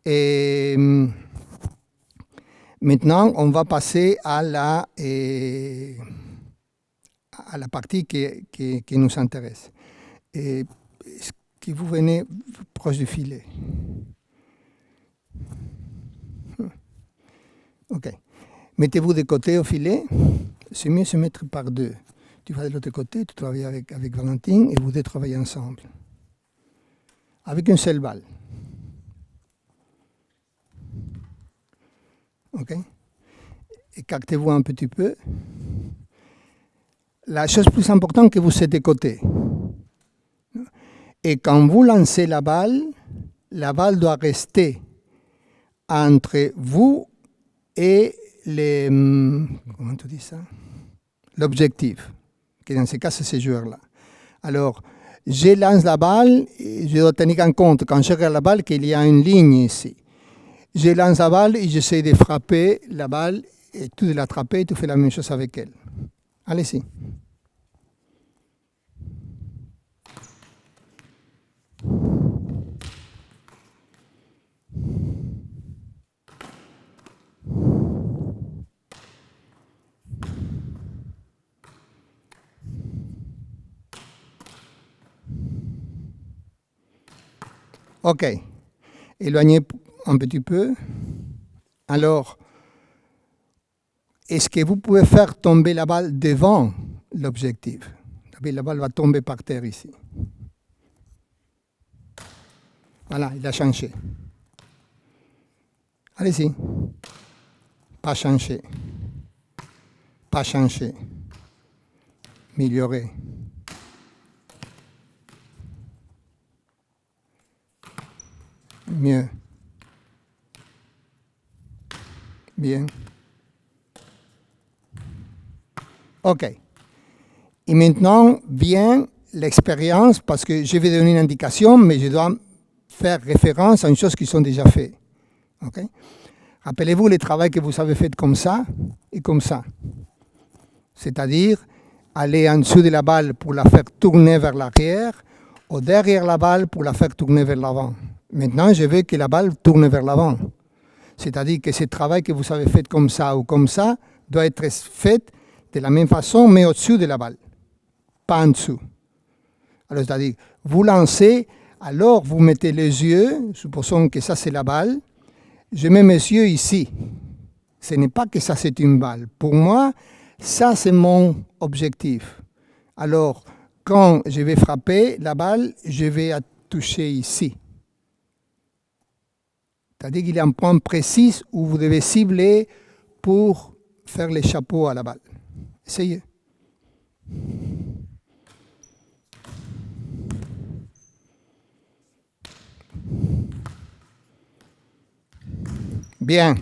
Et maintenant, on va passer à la partie qui nous intéresse. Est-ce que vous venez proche du filet? Ok. Mettez-vous de côté au filet. C'est mieux se mettre par deux. Tu vas de l'autre côté, tu travailles avec Valentine et vous deux travaillez ensemble. Avec une seule balle. Ok. Écartez-vous un petit peu. La chose plus importante, que vous êtes de côté. Et quand vous lancez la balle doit rester entre vous et comment tu dis ça? L'objectif, qui dans ce cas, c'est ce joueur-là. Alors, je lance la balle, et je dois tenir en compte, quand je regarde la balle, qu'il y a une ligne ici. Je lance la balle et j'essaie de frapper la balle, et tu de l'attraper, et tu fais la même chose avec elle. Allez-y. Ok. Éloignez un petit peu. Alors, est-ce que vous pouvez faire tomber la balle devant l'objectif? La balle va tomber par terre ici. Voilà, il a changé. Allez-y. Pas changer. Pas changer. Améliorer. Mieux. Bien. OK. Et maintenant vient l'expérience, parce que je vais donner une indication, mais je dois faire référence à une chose qui sont déjà faites. OK? Rappelez-vous le travail que vous avez fait comme ça et comme ça. C'est-à-dire aller en dessous de la balle pour la faire tourner vers l'arrière, ou derrière la balle pour la faire tourner vers l'avant. Maintenant, je veux que la balle tourne vers l'avant. C'est-à-dire que ce travail que vous avez fait comme ça ou comme ça doit être fait de la même façon, mais au-dessus de la balle, pas en dessous. Alors, c'est-à-dire, vous lancez, alors vous mettez les yeux, supposons que ça c'est la balle, je mets mes yeux ici. Ce n'est pas que ça c'est une balle. Pour moi, ça c'est mon objectif. Alors, quand je vais frapper la balle, je vais la toucher ici. C'est-à-dire qu'il y a un point précis où vous devez cibler pour faire les chapeaux à la balle. Essayez. Bien.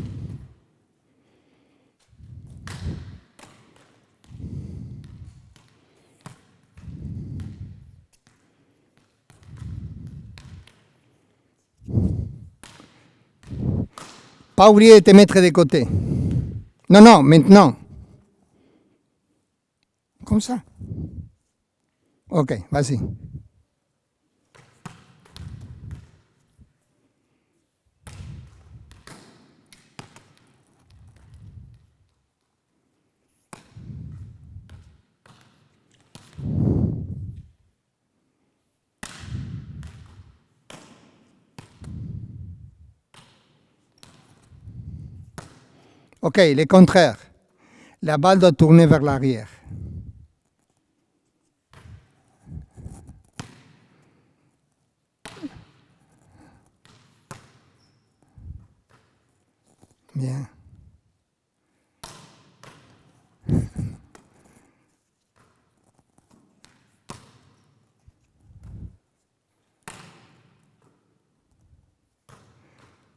Pas oublier de te mettre de côté. Non, non, maintenant. Comme ça. Ok, vas-y. Ok, le contraire. La balle doit tourner vers l'arrière. Bien.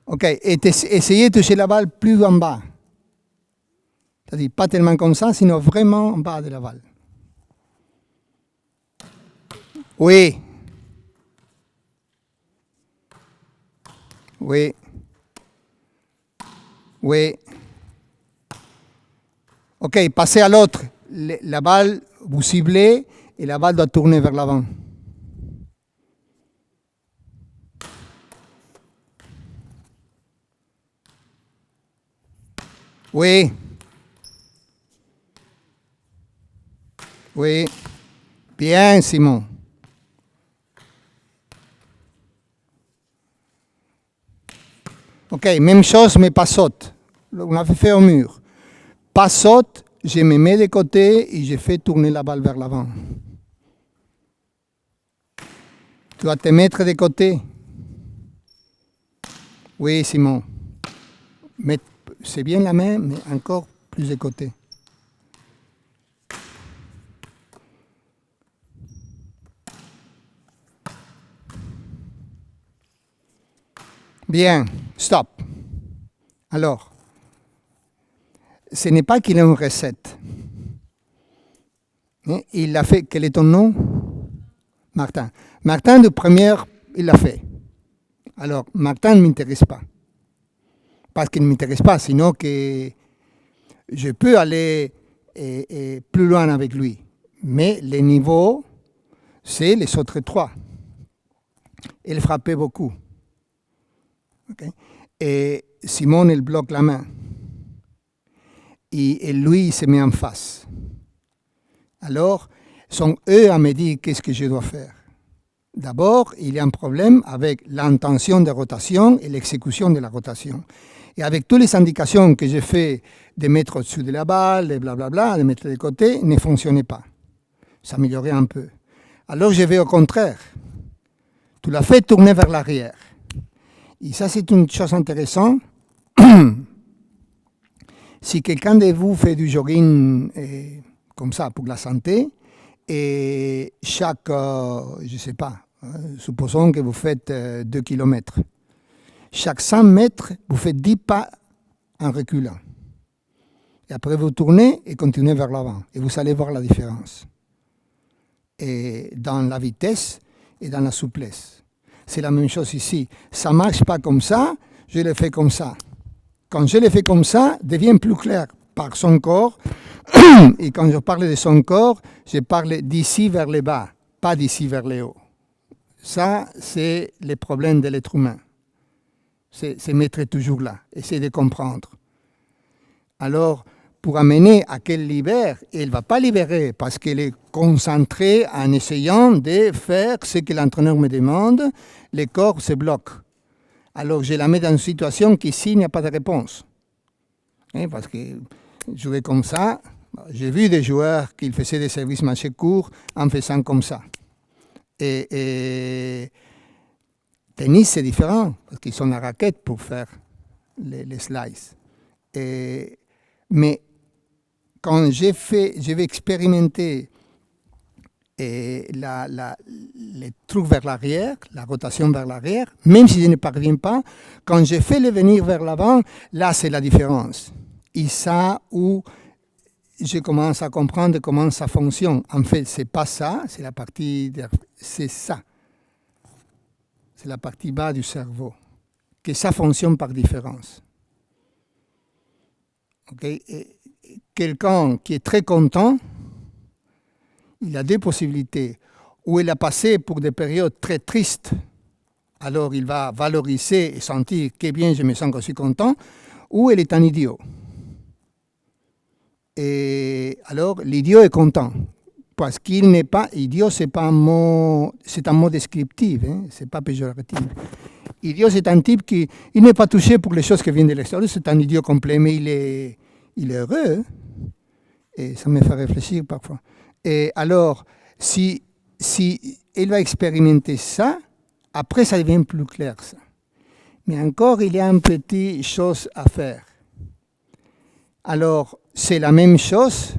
Ok, et essayez de toucher la balle plus en bas. C'est-à-dire pas tellement comme ça, sinon vraiment en bas de la balle. Oui. Oui. Oui. Ok, passez à l'autre. La balle, vous ciblez et la balle doit tourner vers l'avant. Oui. Oui. Bien, Simon. Ok, même chose, mais pas saute. On avait fait au mur. Pas saute, je me mets de côté et je fais tourner la balle vers l'avant. Tu dois te mettre de côté. Oui, Simon. C'est bien la main, mais encore plus de côté. Bien, stop. Alors, ce n'est pas qu'il a une recette. Il a fait. Quel est ton nom? Martin. Martin, de première, il l'a fait. Alors, Martin ne m'intéresse pas. Parce qu'il ne m'intéresse pas, sinon que je peux aller plus loin avec lui. Mais les niveaux, c'est les autres trois. Il frappait beaucoup. Okay? Et Simone, il bloque la main. Et lui, il se met en face. Alors, sont eux à me dire qu'est-ce que je dois faire. D'abord, il y a un problème avec l'intention de rotation et l'exécution de la rotation. Et avec toutes les indications que j'ai fait de mettre au-dessus de la balle, et blablabla, de mettre de côté, ne fonctionnait pas. Ça améliorait un peu. Alors je vais au contraire. Tu l'as fait tourner vers l'arrière. Et ça, c'est une chose intéressante. Si quelqu'un de vous fait du jogging comme ça pour la santé, et chaque, je ne sais pas, supposons que vous faites 2 km. Chaque 100 mètres, vous faites 10 pas en reculant. Et après, vous tournez et continuez vers l'avant. Et vous allez voir la différence. Et dans la vitesse et dans la souplesse. C'est la même chose ici. Ça ne marche pas comme ça, je le fais comme ça. Quand je le fais comme ça, devient plus clair par son corps. Et quand je parle de son corps, je parle d'ici vers le bas, pas d'ici vers le haut. Ça, c'est le problème de l'être humain. C'est mettre toujours là, essayer de comprendre. Alors, pour amener à qu'elle libère, elle ne va pas libérer parce qu'elle est concentrée en essayant de faire ce que l'entraîneur me demande, le corps se bloque. Alors, je la mets dans une situation qu'ici, il n'y a pas de réponse. Parce que jouer comme ça, j'ai vu des joueurs qui faisaient des services marchés courts en faisant comme ça. Et tennis, c'est différent, parce qu'ils ont la raquette pour faire les slices. Mais quand je vais expérimenter les trucs vers l'arrière, la rotation vers l'arrière, même si je ne parviens pas, quand je fais le venir vers l'avant, là, c'est la différence. Et ça, où je commence à comprendre comment ça fonctionne. En fait, c'est pas ça, c'est la partie, c'est ça. C'est la partie bas du cerveau. Que ça fonctionne par différence. Okay? Quelqu'un qui est très content, il a deux possibilités. Ou il a passé pour des périodes très tristes, alors il va valoriser et sentir que bien je me sens aussi content, ou il est un idiot. Et alors l'idiot est content. Parce qu'il n'est pas idiot, c'est pas un mot, c'est un mot descriptif, c'est pas péjoratif. Idiot, c'est un type qui il n'est pas touché pour les choses qui viennent de l'extérieur, c'est un idiot complet, mais il est heureux. Et ça me fait réfléchir parfois. Et alors, si il va expérimenter ça, après ça devient plus clair ça. Mais encore, il y a une petite chose à faire. Alors, c'est la même chose,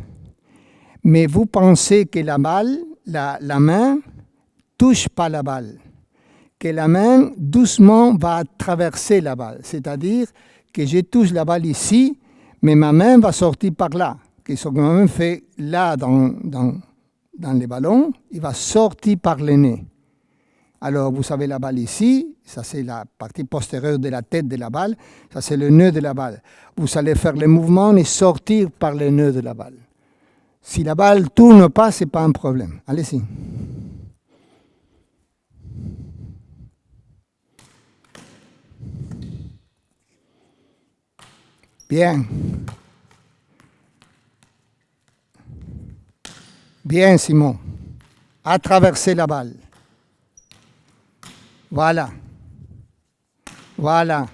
mais vous pensez que la balle, la main, touche pas la balle. Que la main, doucement, va traverser la balle. C'est-à-dire que je touche la balle ici, mais ma main va sortir par là. Que ce que ma main fait là dans les ballons, il va sortir par le nez. Alors, vous avez la balle ici, ça c'est la partie postérieure de la tête de la balle, ça c'est le nœud de la balle. Vous allez faire le mouvement et sortir par le nœud de la balle. Si la balle ne tourne pas, ce n'est pas un problème. Allez-y. Bien. Bien, Simon. À traverser la balle. Voilà. Voilà.